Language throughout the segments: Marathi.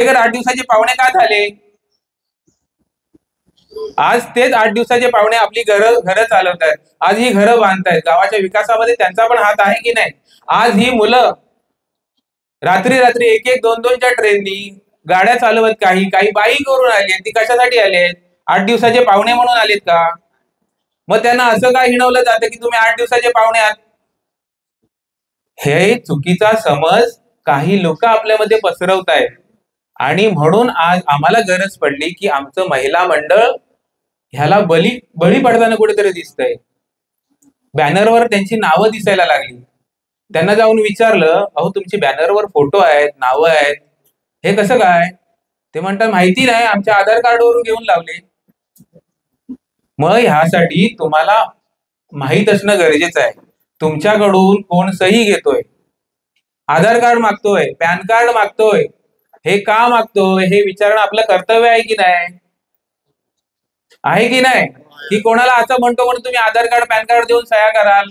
8 दिवसाचे पाहुणे का झाले? आज तेच 8 दिवसाचे पाहुणे आपली घरं चालवतायत, आज ही घरं बांधतायत. गावाच्या विकासामध्ये त्यांचा पण हात आहे की नाही? आज ही मुलं रात्री रात्री 1-1, 2-2च्या ट्रेननी गाड्या चालवत, काही काही बाईक वरून आली, ती कशासाठी आलेत? 8 दिवसाचे पाहुणे म्हणून आलेत का? मग त्यांना असं का हिणवलं जातं की तुम्ही 8 दिवसाचे पाहुणे आहात? हे चुकीचा समज काही लोक आपल्यामध्ये पसरवतायत आणि म्हणून आज आम्हाला गरज पडली की आमचं महिला मंडळ ह्याला बळी पडताना कुठेतरी दिसतंय. बॅनरवर त्यांची नावं दिसायला लागली. त्यांना जाऊन विचारलं, अहो तुमची बॅनरवर फोटो आहेत, नावं आहेत, हे कसं काय? ते म्हणतात माहिती नाही, आमच्या आधार कार्डवरून घेऊन लावले. मग ह्यासाठी तुम्हाला माहित असणं गरजेचं आहे तुमच्याकडून कोण सही घेतोय, आधार कार्ड मागतोय, पॅन कार्ड मागतोय, हे का मागतोय हे विचारणं आपलं कर्तव्य आहे की नाही? आहे की नाही? की कोणाला असं म्हणतो म्हणून तुम्ही आधार कार्ड पॅन कार्ड देऊन सह्या कराल?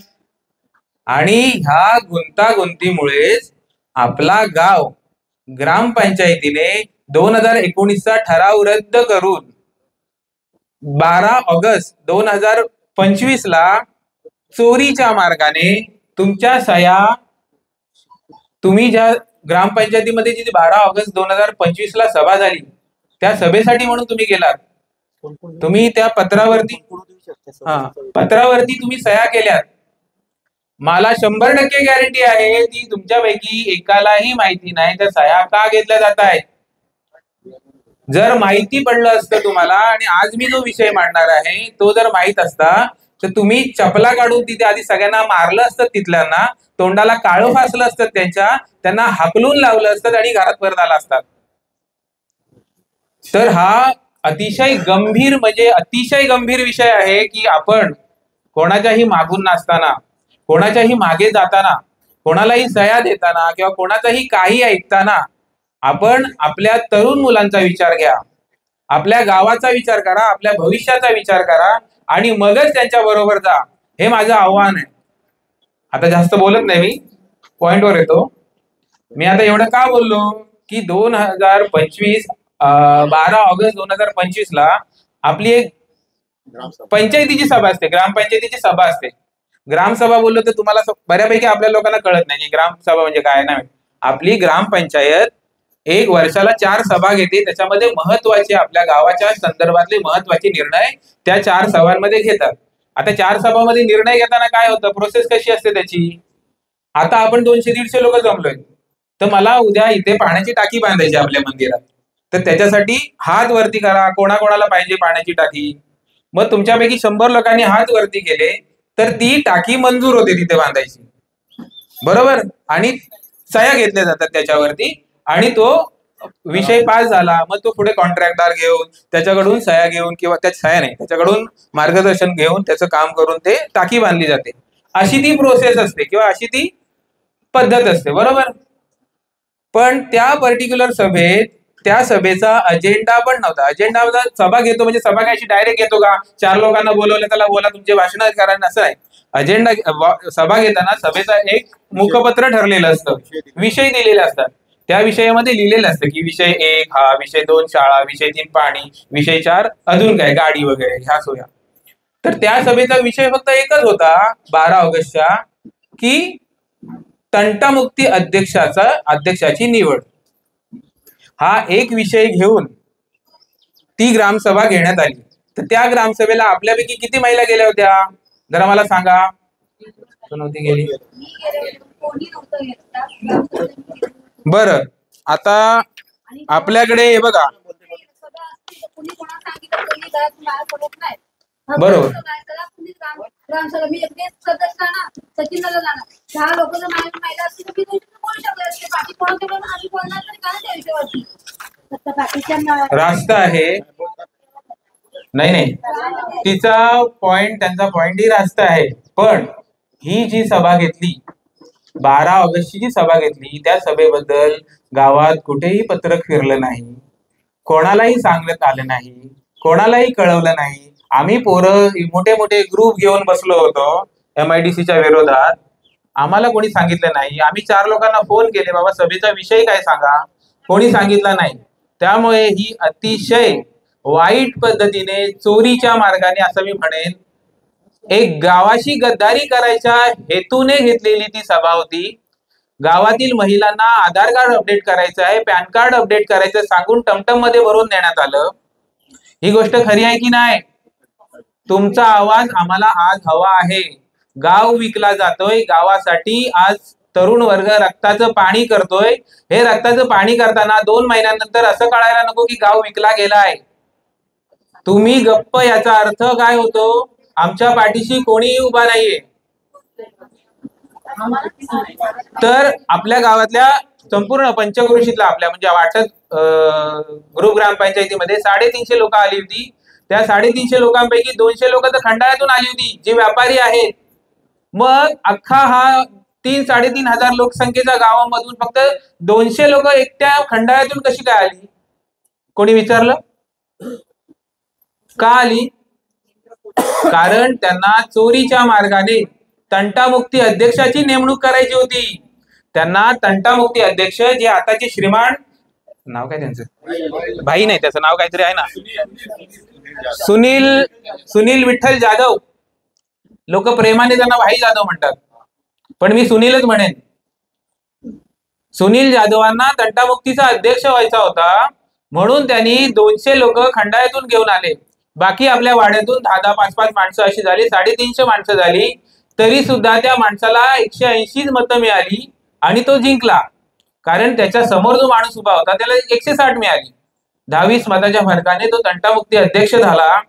आणि ह्या गुंतागुंतीमुळेच आपला गाव ग्रामपंचायतीने 2019चा ठराव रद्द करून 12 ऑगस्ट 2025 ला चोरीच्या मार्गाने तुमच्या सह्या, तुम्ही ज्या ग्रामपंचायतीमध्ये जी 12 ऑगस्ट 2025 ला सभा झाली त्या सभेसाठी म्हणून तुम्ही गेलात, तुम्ही त्या पत्रावरती तुम्ही सह्या केल्यात. मला 100% गॅरंटी आहे ती तुमच्यापैकी एकालाही माहिती नाही त्या सह्या का घेतल्या जात आहेत. जर माहिती पडलं असतं तुम्हाला आणि आज मी जो विषय मांडणार आहे तो जर माहित असता तर तुम्ही चपला काढून तिथे आधी सगळ्यांना मारलं असतं, तिथल्यांना तोंडाला काळं फासलं असतं, त्यांना हाकलून लावलं असतं आणि घरात परत आला असतात. तर हा अतिशय गंभीर विषय आहे की आपण कोणाच्याही मागून नसताना, कोणाच्याही मागे जाताना, कोणालाही सह्या देताना किंवा कोणाचाही काही ऐकताना आपण आपल्या तरुण मुलांचा विचार घ्या, आपल्या गावाचा विचार करा, आपल्या भविष्याचा विचार करा आणि मगच त्यांच्या बरोबर जा. हे माझं आव्हान आहे. आता जास्त बोलत नाही, मी पॉइंटवर येतो. मी आता एवढं का बोललो की 2025 12 ऑगस्ट 2025 ला आपली एक पंचायतीची सभा असते, ग्रामपंचायतीची सभा असते. ग्रामसभा बोललो तर तुम्हाला बऱ्यापैकी आपल्या लोकांना कळत नाही की ग्रामसभा म्हणजे काय. नाही, आपली ग्रामपंचायत 1 वर्षाला 4 सभा घेते, त्याच्यामध्ये महत्वाचे आपल्या गावाच्या संदर्भातले महत्वाचे निर्णय त्या 4 सभांमध्ये घेतात. आता 4 सभामध्ये निर्णय घेताना काय होतं, प्रोसेस कशी असते त्याची? आता आपण 200-150 लोक जमलोय, तर मला उद्या इथे पाण्याची टाकी बांधायची आपल्या मंदिरात, तर त्याच्यासाठी हात वरती करा, कोणाकोणाला पाहिजे पाण्याची टाकी. मग तुमच्यापैकी 100 लोकांनी हात वरती केले तर ती टाकी मंजूर होते तिथे बांधायची, बरोबर? आणि सह्या घेतल्या जातात त्याच्यावरती आणि तो विषय पास झाला. मग तो पुढे कॉन्ट्रॅक्टदार घेऊन त्याच्याकडून सह्या घेऊन, किंवा त्या सह्या नाही, त्याच्याकडून मार्गदर्शन घेऊन त्याचं काम करून ते टाकी बांधली जाते. अशी ती प्रोसेस असते किंवा अशी ती पद्धत असते, बरोबर? पण त्या पर्टिक्युलर सभेत त्या सभेचा अजेंडा पण नव्हता. अजेंडा सभा घेतो म्हणजे सभा काय डायरेक्ट घेतो का? 4 लोकांना बोलवलं, त्याला बोला तुमचे भाषण करा, असं आहे. अजेंडा सभा घेताना सभेचा एक मुखपत्र ठरलेलं असतं, विषय दिलेले असतात. त्या विषयामध्ये लिहिलेलं असतं की विषय 1 हा, विषय 2 शाळा, विषय 3 पाणी, विषय 4 अजून काय गाडी वगैरे ह्या सोया. तर त्या सभेचा विषय फक्त एकच होता 12 ऑगस्टच्या, की तंटामुक्ती अध्यक्षाची निवड. हा एक विषय घेऊन ती ग्रामसभा घेण्यात आली. तर त्या ग्रामसभेला आपल्यापैकी किती महिला गेल्या होत्या जरा मला सांगा? नव्हती गेली? बरं, आता आपल्याकडे हे बघा, बरोबर, रास्त आहे. नाही, तिचा पॉइंट, त्यांचा पॉइंटही रास्त आहे. पण ही जी सभा घेतली 12 ऑगस्टची जी सभा घेतली, त्या सभेबद्दल गावात कुठेही पत्रक फिरलं नाही, कोणालाही सांगण्यात आलं नाही, कोणालाही कळवलं नाही. आम्ही पोरं मोठे मोठे ग्रुप घेऊन बसलो होतो MIDCच्या विरोधात, आम्हाला कोणी सांगितलं नाही. आम्ही 4 लोकांना फोन केले, बाबा सभेचा विषय काय सांगा, कोणी सांगितलं नाही. त्यामुळे ही अतिशय वाईट पद्धतीने चोरीच्या मार्गाने, असं मी म्हणेन, एक गावाशी गद्दारी करायच्या हेतूने घेतलेली ती सभा होती. गावातील महिलांना आधार कार्ड अपडेट करायचं आहे, पॅन कार्ड अपडेट करायचं सांगून टमटम मध्ये भरून देण्यात आलं. ही गोष्ट खरी आहे की नाही? तुमचा आवाज आम्हाला आज हवा आहे. गाव विकला जातोय, गावासाठी आज तरुण वर्ग रक्ताचं पाणी करतोय. हे रक्ताचं पाणी करताना 2 महिन्यानंतर असं कळायला नको की गाव विकला गेलाय. तुम्ही गप्प, याचा अर्थ काय होतो? आमच्या पाठीशी कोणीही उभा नाहीये. तर आपल्या गावातल्या संपूर्ण पंचक्रोशीतला आपल्या म्हणजे वाटत ग्रुप ग्रामपंचायतीमध्ये 350 लोक आली होती. त्या 350 लोकांपैकी 200 लोक तर खंडाळ्यातून आली होती, जे व्यापारी आहेत. मग अख्खा हा 3-3.5 हजार लोकसंख्येच्या गावामधून फक्त 200 लोक एकट्या खंडाळ्यातून कशी काय आली? कोणी विचारलं? का आली? कारण त्यांना चोरीच्या मार्गाने तंटामुक्ती अध्यक्षाची नेमणूक करायची होती. त्यांना तंटामुक्ती अध्यक्ष, जे आताचे श्रीमान, नाव काय त्यांचं, भाई नाही, त्याचं नाव काहीतरी आहे ना, सुनील विठ्ठल जाधव. लोक प्रेमाने त्यांना भाई जाधव म्हणतात, पण मी सुनीलच म्हणेन. सुनील जाधवांना तंटामुक्तीचा अध्यक्ष व्हायचा होता, म्हणून त्यांनी 200 लोक खंडाळ्यातून घेऊन आले. बाकी आपल्या वाड्यातून 10-10, 5-5 माणसं अशी झाली, 350 माणसं झाली. तरी सुद्धा त्या माणसाला 180 मतं मिळाली आणि तो जिंकला. कारण त्याच्या समोर जो माणूस उभा होता त्याला 160 मिळाली. 10-20 मताच्या फरकाने तो तंटामुक्ती अध्यक्ष झाला.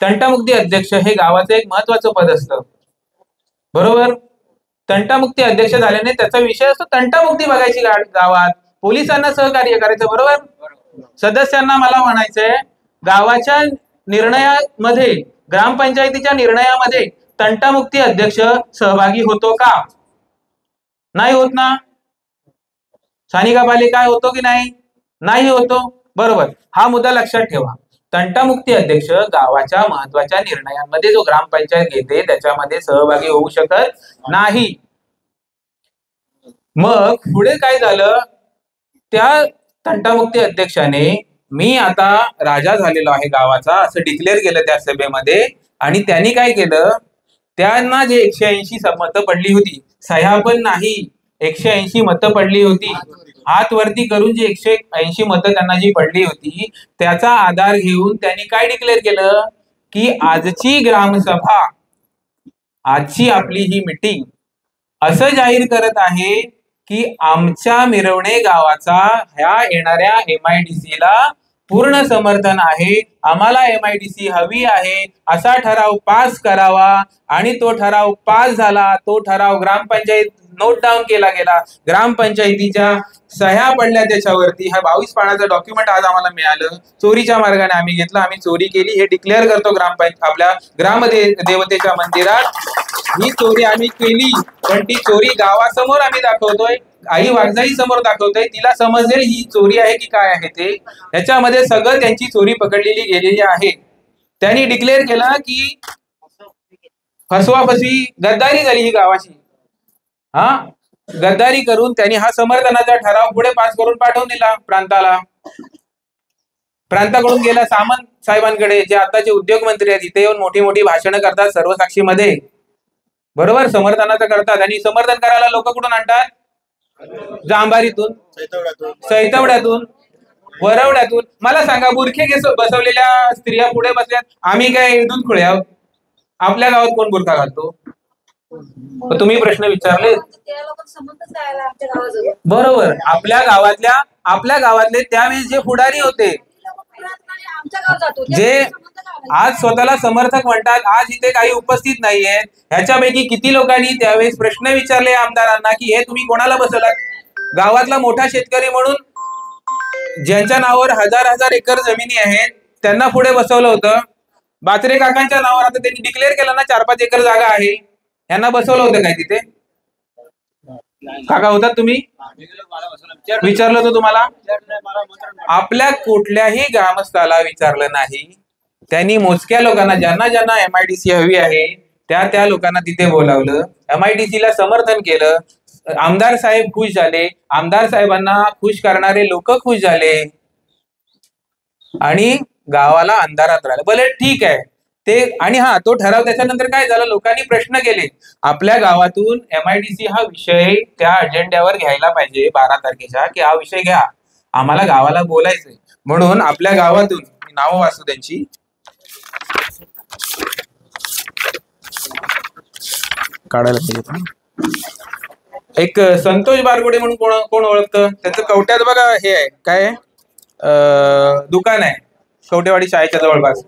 तंटामुक्ती अध्यक्ष हे गावाचं एक महत्वाचं पद असतं, बरोबर? तंटामुक्ती अध्यक्ष झाल्याने त्याचा विषय असतो तंटामुक्ती बघायची गावात, पोलिसांना सहकार्य करायचं, बरोबर? सदस्यांना मला म्हणायचंय, गावाच्या निर्णयामध्ये, ग्रामपंचायतीच्या निर्णयामध्ये तंटामुक्ती अध्यक्ष सहभागी होतो का? नाही होत ना. स्थानिक पालिका होतो की नाही? नाही होतो, बरोबर. हा मुद्दा लक्षात ठेवा. तंटामुक्ती अध्यक्ष गावाच्या महत्वाच्या निर्णयांमध्ये जो ग्रामपंचायत घेते त्याच्यामध्ये सहभागी होऊ शकत नाही. मग पुढे काय झालं? त्या तंटामुक्ती अध्यक्षाने मी आता राजा झालेलो आहे गावाचा असं डिक्लेअर केलं त्या सभेमध्ये. आणि त्यांनी काय केलं? त्यांना जे 180 मतं पडली होती, सह्या पण नाही, 180 मतं पडली होती, हात वरती करून जी 180 मतं त्यांना जी पडली होती त्याचा आधार घेऊन त्यांनी काय डिक्लेअर केलं की आजची ग्रामसभा, आजची आपली ही मीटिंग असं जाहीर करत आहे की आमच्या मिरवणे गावाचा ह्या येणाऱ्या MIDC ला पूर्ण समर्थन आहे, आम्हाला MIDC हवी आहे, असा ठराव पास करावा. आणि तो ठराव पास झाला. तो ठराव ग्रामपंचायत नोट डाऊन केला गेला, ग्रामपंचायतीच्या सह्या पडल्या त्याच्यावरती. हा 22 पानाचं डॉक्युमेंट आज आम्हाला मिळालं. चोरीच्या मार्गाने आम्ही घेतलं, आम्ही चोरी केली हे डिक्लेअर करतो आपल्या ग्रामदेवतेच्या मंदिरात. ही चोरी आम्ही केली, पण ती चोरी गावासमोर आम्ही दाखवतोय, आई वाघजाई समोर दाखवतोय. तिला समजेल ही चोरी आहे की काय आहे ते. याच्यामध्ये सगळं त्यांची चोरी पकडलेली गेलेली आहे. त्यांनी डिक्लेअर केला की फसवाफसवी, गद्दारी झाली ही गावाची. गद्दारी करून त्यांनी हा समर्थनाचा ठराव पुढे पास करून पाठवून दिला प्रांताला. प्रांताकडून गेला सामंत साहेबांकडे, जे आताचे उद्योग मंत्री आहेत. इथे येऊन मोठी मोठी भाषणं करतात सर्वसाक्षीमध्ये, बरोबर, समर्थनाचं करतात. आणि समर्थन करायला लोक कुठून आणतात? जांभारीतून, सैतवड्यातून, वरवड्यातून. मला सांगा, बुरखे बसवलेल्या स्त्रिया पुढे बसल्यात, आम्ही काय दूध खुळे आहोत? आपल्या गावात कोण बुरखा घालतो? तुम्ही प्रश्न विचारले, बरोबर. आपल्या गावातले त्यावेळेस जे पुढारी होते, जे आज स्वतःला समर्थक म्हणतात, आज इथे काही उपस्थित नाहीयेत, ह्याच्यापैकी किती लोकांनी त्यावेळेस प्रश्न विचारले आमदारांना की हे तुम्ही कोणाला बसवलात? गावातला मोठा शेतकरी म्हणून ज्यांच्या नावावर हजार एकर जमिनी आहेत त्यांना पुढे बसवलं होतं. बाचरे काकांच्या नावावर आता त्यांनी डिक्लेअर केलं ना 4-5 एकर जागा आहे, यांना बसवलं होतं काय तिथे? काका होतात तुम्ही? विचारलं होतं तुम्हाला? आपल्या कुठल्याही ग्रामस्थाला विचारलं नाही. त्यांनी मोजक्या लोकांना, ज्यांना MIDC हवी आहे त्या लोकांना तिथे बोलावलं, MIDC ला समर्थन केलं. आमदार साहेब खुश झाले, आमदार साहेबांना खुश करणारे लोक खुश झाले. आणि गावाला अंधारात राहिलं. भले ठीक आहे ते. आणि हा तो ठराव त्याच्यानंतर काय झालं, लोकांनी प्रश्न केले आपल्या गावातून MIDC हा विषय त्या अजेंड्यावर घ्यायला पाहिजे 12 तारखेच्या, की हा विषय घ्या, आम्हाला गावाला बोलायचंय. म्हणून आपल्या गावातून नावं वाचू त्यांची. काढायला पाहिजे. एक संतोष बारगुडे म्हणून कोण कोण ओळखतं? त्याचं कवट्यात बघा हे आहे काय दुकान आहे कवटेवाडी शाळेच्या जवळपास.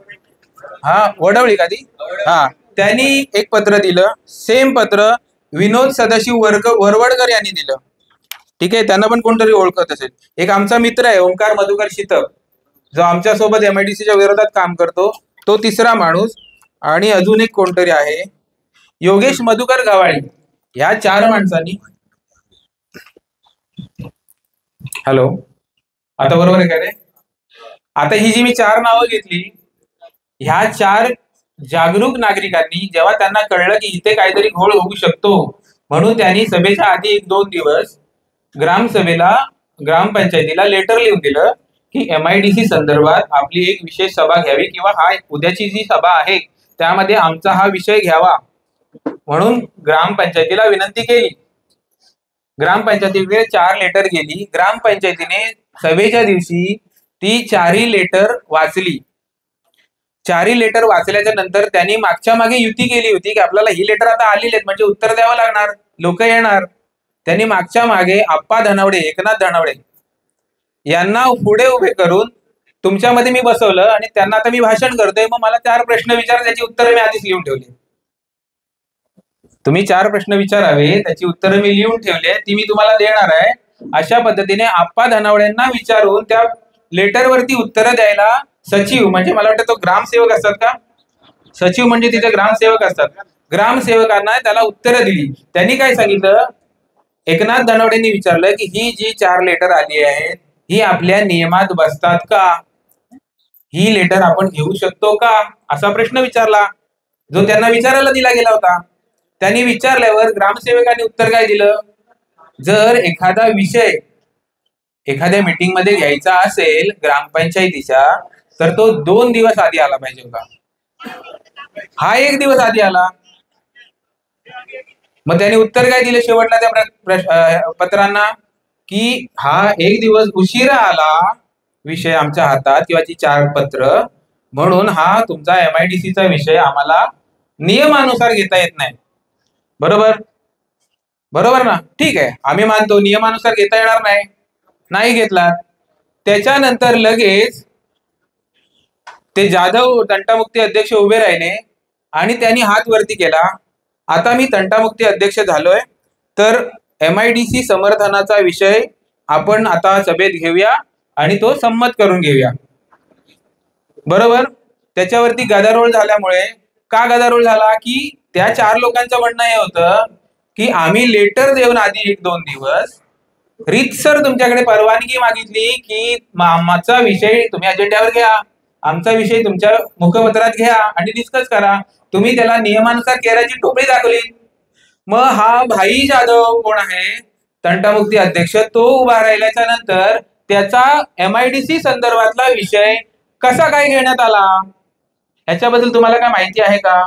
हा वडवळी का ती? हा, त्यांनी एक पत्र दिलं. सेम पत्र विनोद सदाशिव वरवडकर यांनी दिलं. ठीक आहे, त्यांना पण कोणतरी ओळखत असेल. एक आमचा मित्र आहे ओंकार मधुकर शितक, जो आमच्या सोबत MIDCच्या विरोधात काम करतो, तो तिसरा माणूस. आणि अजून एक कोणतरी आहे योगेश मधुकर गवाळी. ह्या 4 माणसांनी. हॅलो, आता बरोबर आहे का रे? आता ही जी मी 4 नावं घेतली, ह्या 4 जागरूक नागरिकांनी जेव्हा त्यांना कळलं की इथे काहीतरी घोळ होऊ शकतो, म्हणून त्यांनी सभेच्या आधी 1-2 दिवस ग्रामसभेला, ग्रामपंचायतीला लेटर लिहून दिलं की MIDC संदर्भात आपली एक विशेष सभा घ्यावी, किंवा हा उद्याची जी सभा आहे त्यामध्ये आमचा हा विषय घ्यावा, म्हणून ग्रामपंचायतीला विनंती केली. ग्रामपंचायतीकडे 4 लेटर गेली. ग्रामपंचायतीने सभेच्या दिवशी ती 4ही लेटर वाचली. 4ही लेटर वाचल्याच्या नंतर त्यांनी मागच्या मागे युती केली होती की आपल्याला ही लेटर आता आलेली आहेत म्हणजे उत्तर द्यावं लागणार, लोक येणार. त्यांनी मागच्या मागे आप्पा धनावडे, एकनाथ धनावडे यांना पुढे उभे करून तुमच्यामध्ये मी बसवलं आणि त्यांना आता मी भाषण करतोय, मग मला 4 प्रश्न विचार, त्याची उत्तरं मी आधीच लिहून ठेवली. तुम्ही 4 प्रश्न विचारावे, त्याची उत्तरं मी लिहून ठेवली, ती मी तुम्हाला देणार आहे. अशा पद्धतीने आप्पा धनावड्यांना विचारून त्या लेटरवरती उत्तरं द्यायला सचिव, म्हणजे मला वाटतं तो ग्रामसेवक असतात का, सचिव म्हणजे तिथे ग्रामसेवक असतात, ग्रामसेवकांना त्याला उत्तरं दिली. त्यांनी काय सांगितलं, एकनाथ धनावडेंनी विचारलं की ही जी 4 लेटर आली आहेत ही आपल्या नियमात बसतात का, ही लेटर आपण घेऊ शकतो का, असा प्रश्न विचारला, जो त्यांना विचारायला दिला गेला होता. त्यांनी विचारल्यावर ग्रामसेवकांनी उत्तर काय दिलं, जर एखादा विषय एखाद्या मीटिंग मध्ये घ्यायचा असेल ग्रामपंचायतीच्या, तर तो 2 दिवस आधी आला पाहिजे होता. हा 1 दिवस आधी आला. मग त्यांनी उत्तर काय दिले शेवटला त्या पत्रांना, की हा 1 दिवस उशिरा आला विषय आमच्या हातात, किंवा ती 4 पत्र, म्हणून हा तुमचा MIDCचा विषय आम्हाला नियमानुसार घेता येत नाही. बरोबर बरोबर ना? ठीक आहे, आम्ही मानतो नियमानुसार घेता येणार नाही, नाही घेतला. त्याच्यानंतर लगेच ते जाधव तंटामुक्ती अध्यक्ष उभे राहिले आणि त्यांनी हात वरती केला, आता मी तंटामुक्ती अध्यक्ष झालोय, तर MIDC समर्थनाचा विषय आपण आता सभेत घेऊया आणि तो संमत करून घेऊया. बरोबर. त्याच्यावरती गदारोळ झाल्यामुळे, का गदारोळ झाला, की त्या 4 लोकांचं म्हणणं हे होतं की आम्ही लेटर देऊन आधी 1-2 दिवस रीतसर तुमच्याकडे परवानगी मागितली की आमचा विषय तुम्ही अजेंड्यावर घ्या, आमचा विषय तुमच्या मुखपत्रात घ्या आणि डिस्कस करा. तुम्ही त्याला नियमानुसार केराची टोपली दाखवली. मग हा भाई जाधव कोण आहे, तंटामुक्ती अध्यक्ष, तो उभा राहिल्याच्या नंतर त्याचा MIDC संदर्भातला विषय कसा काय घेण्यात आला, ह्याच्याबद्दल तुम्हाला काय माहिती आहे का?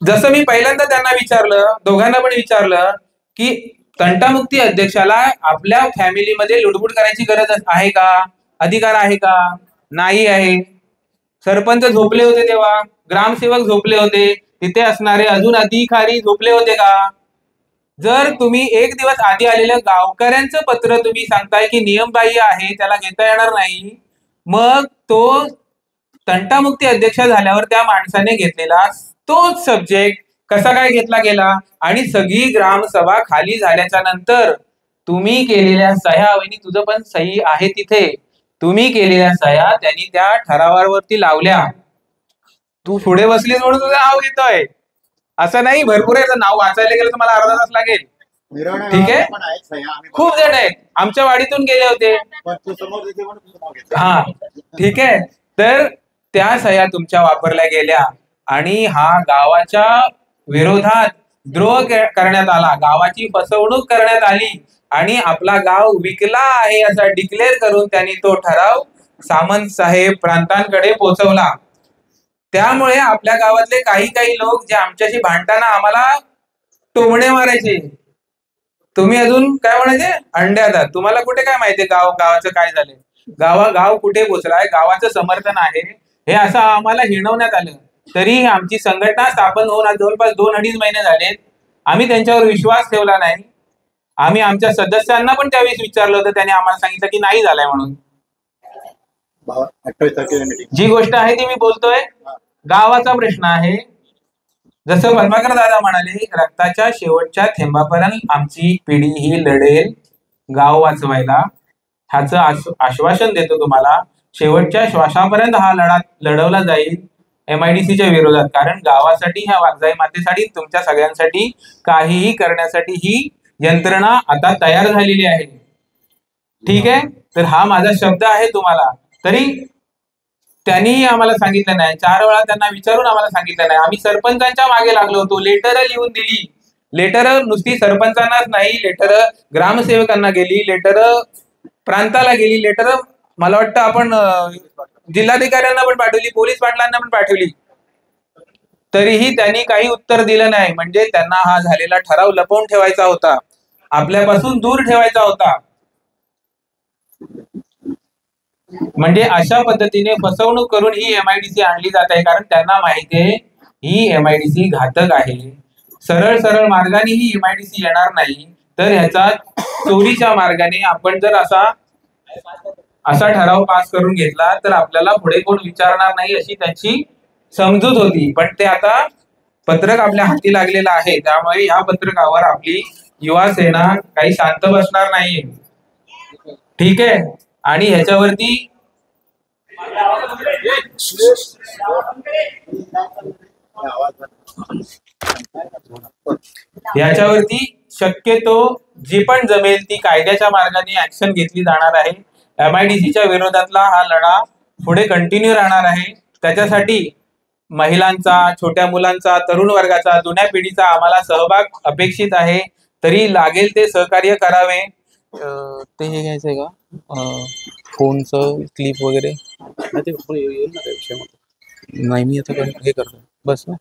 जसं मी पहिल्यांदा त्यांना विचारलं, दोघांना पण विचारलं, की तंटामुक्ती अध्यक्षाला आपल्या फॅमिलीमध्ये लुडबुड करायची गरज आहे का, अधिकार आहे का? नाही आहे. सरपंच झोपले होते तेव्हा, ग्रामसेवक झोपले होते, तिथे असणारे अजून अधिकारी झोपले होते का? जर तुम्ही 1 दिवस आधी आलेल्या गावकऱ्यांचं पत्र तुम्ही सांगताय की नियमबाह्य आहे, त्याला घेता येणार नाही, मग तो तंटामुक्ती अध्यक्ष झाल्यावर त्या माणसाने घेतलेला तोच सब्जेक्ट कसा काय घेतला गेला, आणि सगळी ग्रामसभा खाली झाल्याच्या नंतर तुम्ही केलेल्या सह्या, वहिनी तुझं पण सही आहे तिथे, तुम्ही केलेल्या सह्या त्यांनी त्या ठरावावरती लावल्या. तू पुढे बसलीस म्हणून तुझं नाव घेतोय असं नाही, भरपूर आहे. नाव वाचायला गेलं तर मला अर्धा तास लागेल. ठीक आहे, खूप जण आहेत, आमच्या वाडीतून गेले होते. हा ठीक आहे, तर त्या सह्या तुमच्या वापरल्या गेल्या आणि हा गावाच्या विरोधात द्रोह करण्यात आला, गावाची फसवणूक करण्यात आली आणि आपला गाव विकला आहे असं डिक्लेअर करून त्यांनी तो ठराव सामंत साहेब प्रांतांकडे पोहोचवला. त्यामुळे आपल्या गावातले काही लोक जे आमच्याशी भांडताना आम्हाला टोमणे मारायचे, तुम्ही अजून काय म्हणायचे, अंड्यात. तुम्हाला कुठे काय माहितीये गावाचं काय झालंय, गाव कुठे पोचलाय, गावाचं समर्थन आहे हे असं आम्हाला हिणवण्यात आलं. तरी आमची संघटना स्थापन होऊन आज जवळपास 2-2.5 महिने झालेत. आम्ही त्यांच्यावर विश्वास ठेवला नाही. आम्ही आमच्या सदस्यांना पण त्यावेळेस विचारलं होतं, त्याने आम्हाला सांगितलं की नाही झालाय म्हणून. जी गोष्ट आहे ती मी बोलतोय, गावाचा प्रश्न आहे. जसं पद्माकर दादा म्हणाले, रक्ताच्या शेवटच्या थेंबापर्यंत आमची पिढी ही लढेल गाव वाचवायला, ह्याचं आश्वासन देतो तुम्हाला. शेवटच्या श्वासापर्यंत हा लढा लढवला जाईल MIDCच्या विरोधात. कारण गावासाठी, ह्या वाघजाई मातेसाठी, तुमच्या सगळ्यांसाठी काहीही करण्यासाठी ही यंत्रणा आता तयार झालेली आहे. ठीक आहे, तर हा माझा शब्द आहे तुम्हाला. तरी त्यांनीही आम्हाला सांगितलं नाही, 4 वेळा त्यांना विचारून आम्हाला सांगितलं नाही. आम्ही सरपंचांच्या मागे लागलो होतो, लेटर लिहून दिली. लेटर नुसती सरपंचांनाच नाही, लेटर ग्रामसेवकांना गेली, लेटर प्रांताला गेली, लेटर मला वाटतं आपण जिल्हाधिकाऱ्यांना पण पाठवली, पोलीस पाटलांना पण पाठवली. तरीही त्यांनी काही उत्तर दिलं नाही. म्हणजे त्यांना हा झालेला ठराव लपवून ठेवायचा होता, आपल्यापासून दूर ठेवायचा होता. म्हणजे अशा पद्धतीने फसवणूक करून ही MIDC आणली जात आहे. कारण त्यांना माहिती आहे ही MIDC घातक आहे. सरळ मार्गाने ही MIDC येणार नाही. तर ह्याचा चोरीच्या मार्गाने आपण जर असा ठराव पास करून घेतला तर आपल्याला पुढे कोण विचारणार नाही, अशी त्यांची समजूत होती. पण ते आता पत्रक आपल्या हाती लागलेलं आहे. त्यामुळे या पत्रकावर आपली युवा सेना काही शांत बसणार नाहीये. ठीक आहे. आणि ह्याच्यावरती शक्यतो जी पण जमेल ती कायद्याच्या मार्गाने ऍक्शन घेतली जाणार आहे. MIDCच्या विरोधातला हा लढा पुढे कंटिन्यू राहणार आहे. त्याच्यासाठी महिलांचा, छोट्या मुलांचा, तरुण वर्गाचा, जुन्या पिढीचा आम्हाला सहभाग अपेक्षित आहे. तरी लागेल ते सहकार्य करावे. ते हे घ्यायचंय का, फोनचं क्लिप वगैरे? नाही, मी आता हे करतो बस ना.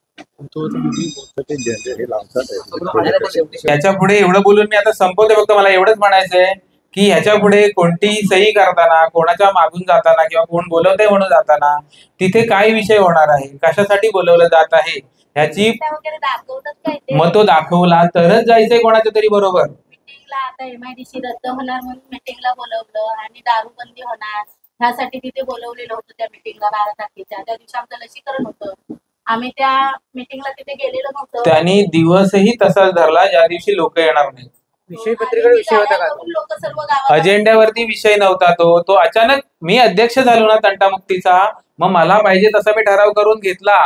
याच्या पुढे एवढं बोलून मी आता संपवते. फक्त मला एवढंच म्हणायचंय की ह्याच्या पुढे कोणतीही सही करताना, कोणाच्या मागून जाताना किंवा कोण बोलवतंय म्हणून जाताना तिथे काय विषय होणार आहे, कशासाठी बोलवलं जात आहे ह्याची मतो दाखवला तरच जायचंय कोणाच्या तरी बरोबर. आता MIDC रद्द होणार म्हणून मीटिंगला बोलवलं आणि दारूबंदी होणार ह्यासाठी तिथे बोलवलेलं होतं त्या मीटिंगला 12 तारखेच्या. त्या दिवशी आमचं लसीकरण होतं. आम्ही त्या मीटिंगला तिथे गेलेलो नव्हतो. त्यांनी दिवसही तसाच धरला ज्या दिवशी लोक येणार नाही. विषय पत्रिकेवर विषय होता का? लोक सर्व गावात अजेंड्यावरती विषय नव्हता तो अचानक मी अध्यक्ष झालो ना तंटामुक्तीचा, मग मला पाहिजे तसा मी ठराव करून घेतला.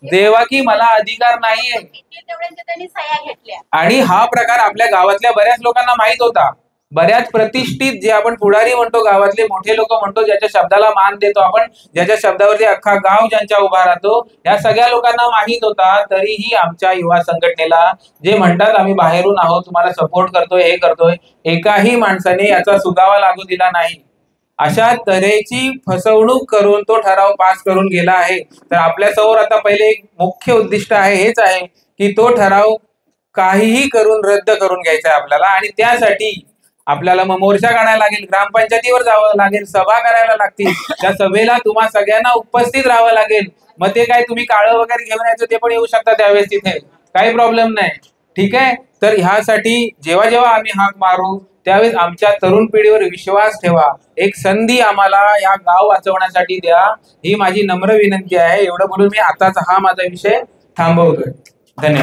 देवा की मला अधिकार नाहीये. त्यांनी सह्या घेतल्या. आणि हा प्रकार आपल्या गावातल्या बऱ्याच लोकांना माहित होता. बऱ्याच प्रतिष्ठित, जे आपण पुढारी म्हणतो, गावातले मोठे लोक म्हणतो, ज्याच्या शब्दाला मान देतो आपण, ज्याच्या शब्दावरती अख्खा गाव ज्यांच्या उभा राहतो, या सगळ्या लोकांना माहित होता. तरीही आमच्या युवा संघटनेला, जे म्हणतात आम्ही बाहेरून आहोत, तुम्हाला सपोर्ट करतोय, हे करतोय, एकाही माणसाने याचा सुगावा लागू दिला नाही. अशा तऱ्हेची फसवणूक करून तो ठराव पास करून गेला आहे. तर आपल्यासमोर आता पहिले एक मुख्य उद्दिष्ट आहे, हेच आहे की तो ठराव काहीही करून रद्द करून घ्यायचा आहे आपल्याला. आणि त्यासाठी आपल्याला मग मोर्चा काढायला लागेल, ग्रामपंचायतीवर जावं लागेल, सभा करायला लागतील. त्या सभेला तुम्हा सगळ्यांना उपस्थित राहावं लागेल. मग ते काय तुम्ही काळं वगैरे घेऊन यायचं ते पण येऊ शकता त्यावेळेस, तिथे काही प्रॉब्लेम नाही. ठीक आहे. तर ह्यासाठी जेव्हा आम्ही हाक मारू त्यावेळेस आमच्या तरुण पिढीवर विश्वास ठेवा. एक संधी आम्हाला या गाव वाचवण्यासाठी द्या, ही माझी नम्र विनंती आहे. एवढं बोलून मी आताच हा माझा विषय थांबवतोय. धन्यवाद.